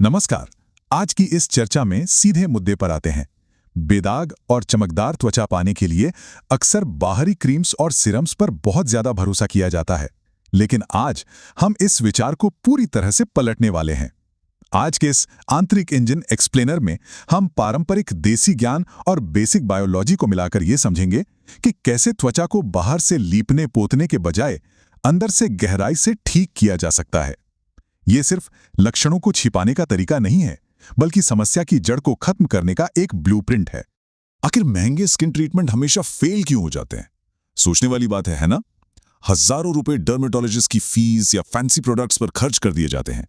नमस्कार। आज की इस चर्चा में सीधे मुद्दे पर आते हैं। बेदाग और चमकदार त्वचा पाने के लिए अक्सर बाहरी क्रीम्स और सिरम्स पर बहुत ज्यादा भरोसा किया जाता है, लेकिन आज हम इस विचार को पूरी तरह से पलटने वाले हैं। आज के इस आंतरिक इंजन एक्सप्लेनर में हम पारंपरिक देसी ज्ञान और बेसिक बायोलॉजी को मिलाकर ये समझेंगे कि कैसे त्वचा को बाहर से लीपने पोतने के बजाय अंदर से गहराई से ठीक किया जा सकता है। ये सिर्फ लक्षणों को छिपाने का तरीका नहीं है, बल्कि समस्या की जड़ को खत्म करने का एक ब्लूप्रिंट है। आखिर महंगे स्किन ट्रीटमेंट हमेशा फेल क्यों हो जाते हैं? सोचने वाली बात है ना? हजारों रुपए डर्मेटोलॉजिस्ट की फीस या फैंसी प्रोडक्ट्स पर खर्च कर दिए जाते हैं।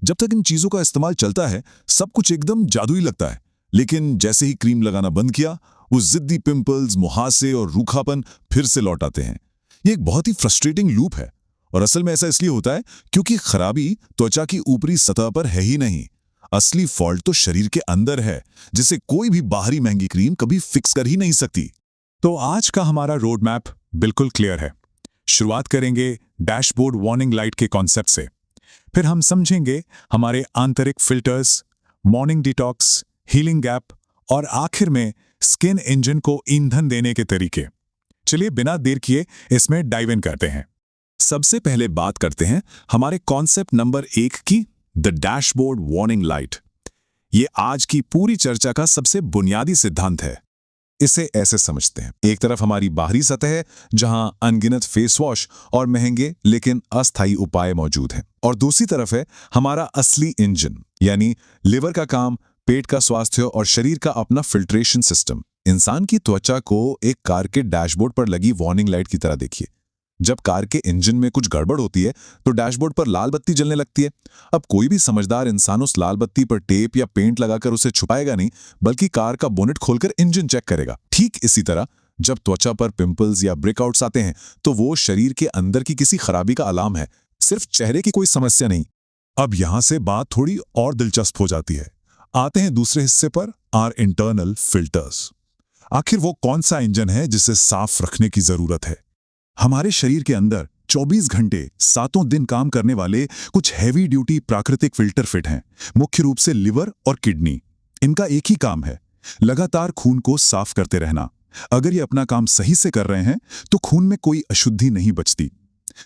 जब तक इन चीजों का इस्तेमाल चलता है, सब कुछ एकदम जादुई लगता है। लेकिन जैसे ही क्रीम लगाना बंद किया, वो जिद्दी पिंपल्स, मुहासे और रूखापन फिर से लौट आते हैं। ये एक बहुत ही फ्रस्ट्रेटिंग लूप है। और असल में ऐसा इसलिए होता है क्योंकि खराबी त्वचा की ऊपरी सतह पर है ही नहीं। असली फॉल्ट तो शरीर के अंदर है, जिसे कोई भी बाहरी महंगी क्रीम कभी फिक्स कर ही नहीं सकती। तो आज का हमारा रोड मैप बिल्कुल क्लियर है। शुरुआत करेंगे डैशबोर्ड वार्निंग लाइट के कॉन्सेप्ट से। फिर हम समझेंगे हमारे आंतरिक filters, morning detox, healing gap और आखिर में स्किन इंजन को ईंधन देने के तरीके। चलिए बिना देर किए इसमें डाइव इन करते हैं। सबसे पहले बात करते हैं हमारे कॉन्सेप्ट नंबर 1 की, द डैशबोर्ड वार्निंग लाइट। ये आज की पूरी चर्चा का सबसे बुनियादी सिद्धांत है। इसे ऐसे समझते हैं, एक तरफ हमारी बाहरी सतह है जहां अनगिनत फेस वॉश और महंगे लेकिन अस्थायी उपाय मौजूद हैं, और दूसरी तरफ है हमारा असली इंजन, यानी लिवर का काम, पेट का स्वास्थ्य और शरीर का अपना फिल्ट्रेशन सिस्टम। इंसान की त्वचा को एक कार के डैशबोर्ड पर लगी वार्निंग लाइट की तरह देखिए। जब कार के इंजन में कुछ गड़बड़ होती है तो डैशबोर्ड पर लाल बत्ती जलने लगती है। अब कोई भी समझदार इंसान उस लाल बत्ती पर टेप या पेंट लगाकर उसे छुपाएगा नहीं, बल्कि कार का बोनेट खोलकर इंजन चेक करेगा। ठीक इसी तरह जब त्वचा पर पिंपल्स या ब्रेकआउट्स आते हैं तो वो शरीर के अंदर की किसी खराबी का अलार्म है, सिर्फ चेहरे की कोई समस्या नहीं। अब यहां से बात थोड़ी और दिलचस्प हो जाती है। आते हैं दूसरे हिस्से पर, आर इंटरनल फिल्टर्स। आखिर वो कौन सा इंजन है जिसे साफ रखने की जरूरत है? हमारे शरीर के अंदर 24 घंटे 7 दिन काम करने वाले कुछ हैवी ड्यूटी प्राकृतिक फिल्टर फिट हैं, मुख्य रूप से लिवर और किडनी। इनका एक ही काम है, लगातार खून को साफ करते रहना। अगर ये अपना काम सही से कर रहे हैं तो खून में कोई अशुद्धि नहीं बचती।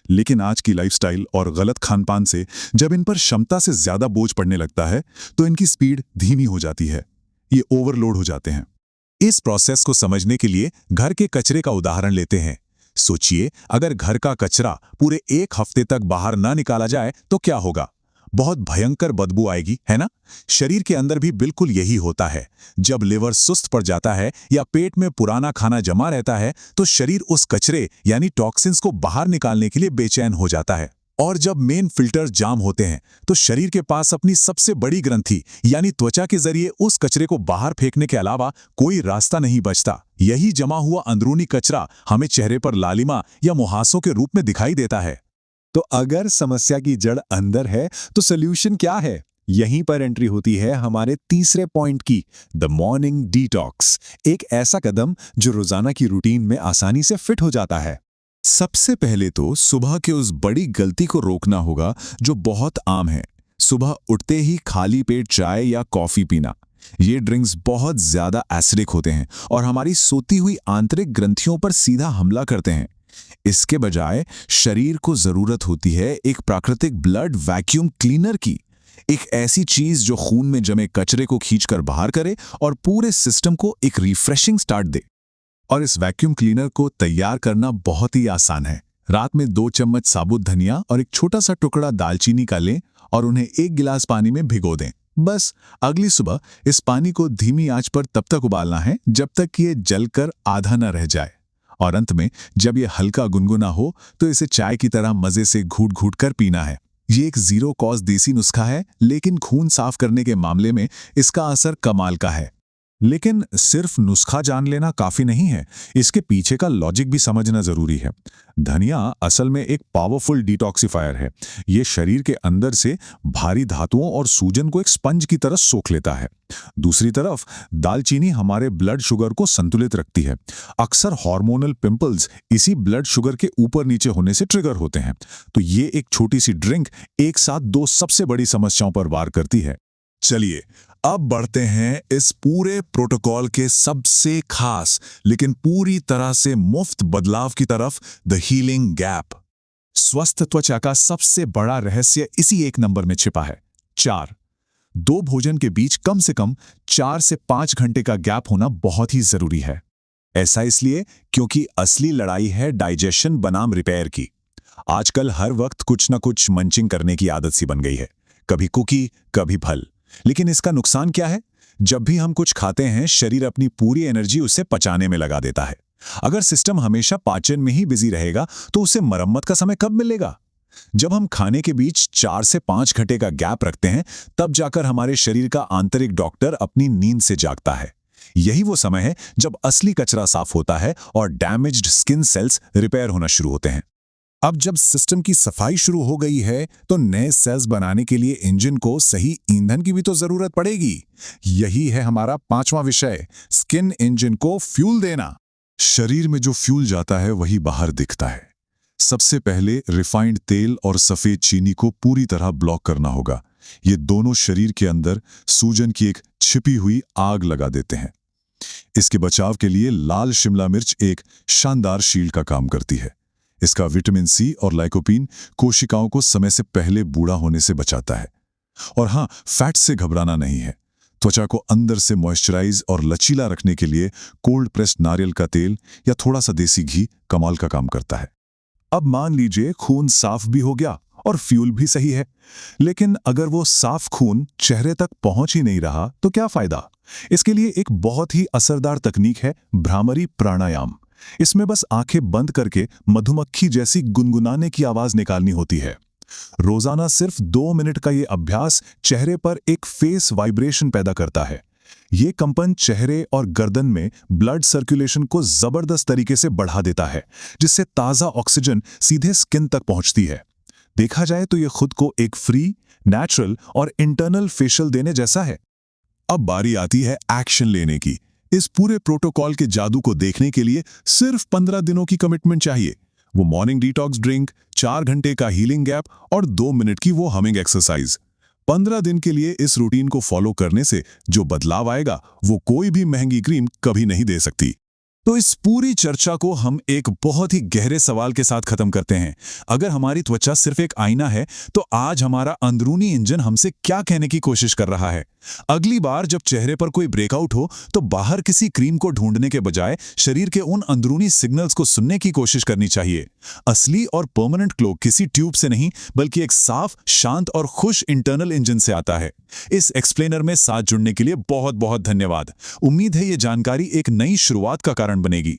लेकिन आज की लाइफस्टाइल और गलत खानपान से जब इन पर क्षमता से ज्यादा बोझ पड़ने लगता है तो इनकी स्पीड धीमी हो जाती है, ये ओवरलोड हो जाते हैं। इस प्रोसेस को समझने के लिए घर के कचरे का उदाहरण लेते हैं। सोचिए, अगर घर का कचरा पूरे 1 हफ्ते तक बाहर ना निकाला जाए तो क्या होगा? बहुत भयंकर बदबू आएगी, है ना? शरीर के अंदर भी बिल्कुल यही होता है। जब लिवर सुस्त पड़ जाता है या पेट में पुराना खाना जमा रहता है तो शरीर उस कचरे यानी टॉक्सिन्स को बाहर निकालने के लिए बेचैन हो जाता है। और जब मेन फिल्टर्स जाम होते हैं तो शरीर के पास अपनी सबसे बड़ी ग्रंथि यानी त्वचा के जरिए उस कचरे को बाहर फेंकने के अलावा कोई रास्ता नहीं बचता। यही जमा हुआ अंदरूनी कचरा हमें चेहरे पर लालिमा या मुहासों के रूप में दिखाई देता है। तो अगर समस्या की जड़ अंदर है तो सॉल्यूशन क्या है? यहीं पर एंट्री होती है हमारे तीसरे पॉइंट की, द मॉर्निंग डिटॉक्स। एक ऐसा कदम जो रोजाना की रूटीन में आसानी से फिट हो जाता है। सबसे पहले तो सुबह के उस बड़ी गलती को रोकना होगा जो बहुत आम है, सुबह उठते ही खाली पेट चाय या कॉफी पीना। ये ड्रिंक्स बहुत ज्यादा एसिडिक होते हैं और हमारी सोती हुई आंतरिक ग्रंथियों पर सीधा हमला करते हैं। इसके बजाय शरीर को जरूरत होती है एक प्राकृतिक ब्लड वैक्यूम क्लीनर की, एक ऐसी चीज जो खून में जमे कचरे को खींचकर बाहर करे और पूरे सिस्टम को एक रिफ्रेशिंग स्टार्ट दे। और इस वैक्यूम क्लीनर को तैयार करना बहुत ही आसान है। रात में 2 चम्मच साबुत धनिया और एक छोटा सा टुकड़ा दालचीनी का लें और उन्हें 1 गिलास पानी में भिगो दें। बस अगली सुबह इस पानी को धीमी आंच पर तब तक उबालना है जब तक कि ये जलकर आधा न रह जाए, और अंत में जब ये हल्का गुनगुना हो तो इसे चाय की तरह मजे से घूट घूट कर पीना है। ये एक जीरो कॉस्ट देसी नुस्खा है, लेकिन खून साफ करने के मामले में इसका असर कमाल का है। लेकिन सिर्फ नुस्खा जान लेना काफी नहीं है, इसके पीछे का लॉजिक भी समझना जरूरी है। धनिया असल में एक पावरफुल डिटॉक्सिफायर है। ये शरीर के अंदर से भारी धातुओं और सूजन को एक स्पंज की तरह सोख लेता है। दूसरी तरफ दालचीनी हमारे ब्लड शुगर को संतुलित रखती है। अक्सर हार्मोनल पिंपल्स इसी ब्लड शुगर के ऊपर नीचे होने से ट्रिगर होते हैं। तो ये एक छोटी सी ड्रिंक एक साथ 2 सबसे बड़ी समस्याओं पर वार करती है। चलिए अब बढ़ते हैं इस पूरे प्रोटोकॉल के सबसे खास लेकिन पूरी तरह से मुफ्त बदलाव की तरफ, द हीलिंग गैप। स्वस्थ त्वचा का सबसे बड़ा रहस्य इसी एक नंबर में छिपा है, 4। दो भोजन के बीच कम से कम 4 से 5 घंटे का गैप होना बहुत ही जरूरी है। ऐसा इसलिए क्योंकि असली लड़ाई है डाइजेशन बनाम रिपेयर की। आजकल हर वक्त कुछ ना कुछ मंचिंग करने की आदत सी बन गई है, कभी कुकी कभी फल। लेकिन इसका नुकसान क्या है? जब भी हम कुछ खाते हैं, शरीर अपनी पूरी एनर्जी उसे पचाने में लगा देता है। अगर सिस्टम हमेशा पाचन में ही बिजी रहेगा तो उसे मरम्मत का समय कब मिलेगा? जब हम खाने के बीच 4 से 5 घंटे का गैप रखते हैं, तब जाकर हमारे शरीर का आंतरिक डॉक्टर अपनी नींद से जागता है। यही वो समय है जब असली कचरा साफ होता है और डैमेज्ड स्किन सेल्स रिपेयर होना शुरू होते हैं। अब जब सिस्टम की सफाई शुरू हो गई है तो नए सेल्स बनाने के लिए इंजन को सही ईंधन की भी तो जरूरत पड़ेगी। यही है हमारा 5वां विषय, स्किन इंजन को फ्यूल देना। शरीर में जो फ्यूल जाता है वही बाहर दिखता है। सबसे पहले रिफाइंड तेल और सफेद चीनी को पूरी तरह ब्लॉक करना होगा। ये दोनों शरीर के अंदर सूजन की एक छिपी हुई आग लगा देते हैं। इसके बचाव के लिए लाल शिमला मिर्च एक शानदार शील्ड का काम करती है। इसका विटामिन सी और लाइकोपीन कोशिकाओं को समय से पहले बूढ़ा होने से बचाता है। और हाँ, फैट से घबराना नहीं है। त्वचा को अंदर से मॉइस्चराइज और लचीला रखने के लिए कोल्ड प्रेस्ड नारियल का तेल या थोड़ा सा देसी घी कमाल का काम करता है। अब मान लीजिए खून साफ भी हो गया और फ्यूल भी सही है, लेकिन अगर वो साफ खून चेहरे तक पहुंच ही नहीं रहा तो क्या फायदा? इसके लिए एक बहुत ही असरदार तकनीक है, भ्रामरी प्राणायाम। इसमें बस आंखें बंद करके मधुमक्खी जैसी गुनगुनाने की आवाज निकालनी होती है। रोजाना सिर्फ 2 मिनट का ये अभ्यास चेहरे पर एक फेस वाइब्रेशन पैदा करता है। ये कंपन चेहरे और गर्दन में ब्लड सर्कुलेशन को जबरदस्त तरीके से बढ़ा देता है, जिससे ताजा ऑक्सीजन सीधे स्किन तक पहुंचती है। देखा जाए तो ये खुद को एक फ्री, नेचुरल और इंटरनल फेशियल देने जैसा है। अब बारी आती है एक्शन लेने की। इस पूरे प्रोटोकॉल के जादू को देखने के लिए सिर्फ 15 दिनों की कमिटमेंट चाहिए। वो मॉर्निंग डिटॉक्स ड्रिंक, 4 घंटे का हीलिंग गैप और 2 मिनट की वो हमिंग एक्सरसाइज। 15 दिन के लिए इस रूटीन को फॉलो करने से जो बदलाव आएगा वो कोई भी महंगी क्रीम कभी नहीं दे सकती। तो इस पूरी चर्चा को हम एक बहुत ही गहरे सवाल के साथ खत्म करते हैं। अगर हमारी त्वचा सिर्फ एक आईना है, तो आज हमारा अंदरूनी इंजन हमसे क्या कहने की कोशिश कर रहा है? अगली बार जब चेहरे पर कोई ब्रेकआउट हो, तो बाहर किसी क्रीम को ढूंढने के बजाय शरीर के उन अंदरूनी सिग्नल्स को सुनने की कोशिश करनी चाहिए। असली और परमानेंट ग्लो किसी ट्यूब से नहीं, बल्कि एक साफ, शांत और खुश इंटरनल इंजन से आता है। इस एक्सप्लेनर में साथ जुड़ने के लिए बहुत बहुत धन्यवाद। उम्मीद है ये जानकारी एक नई शुरुआत का कारण बनेगी।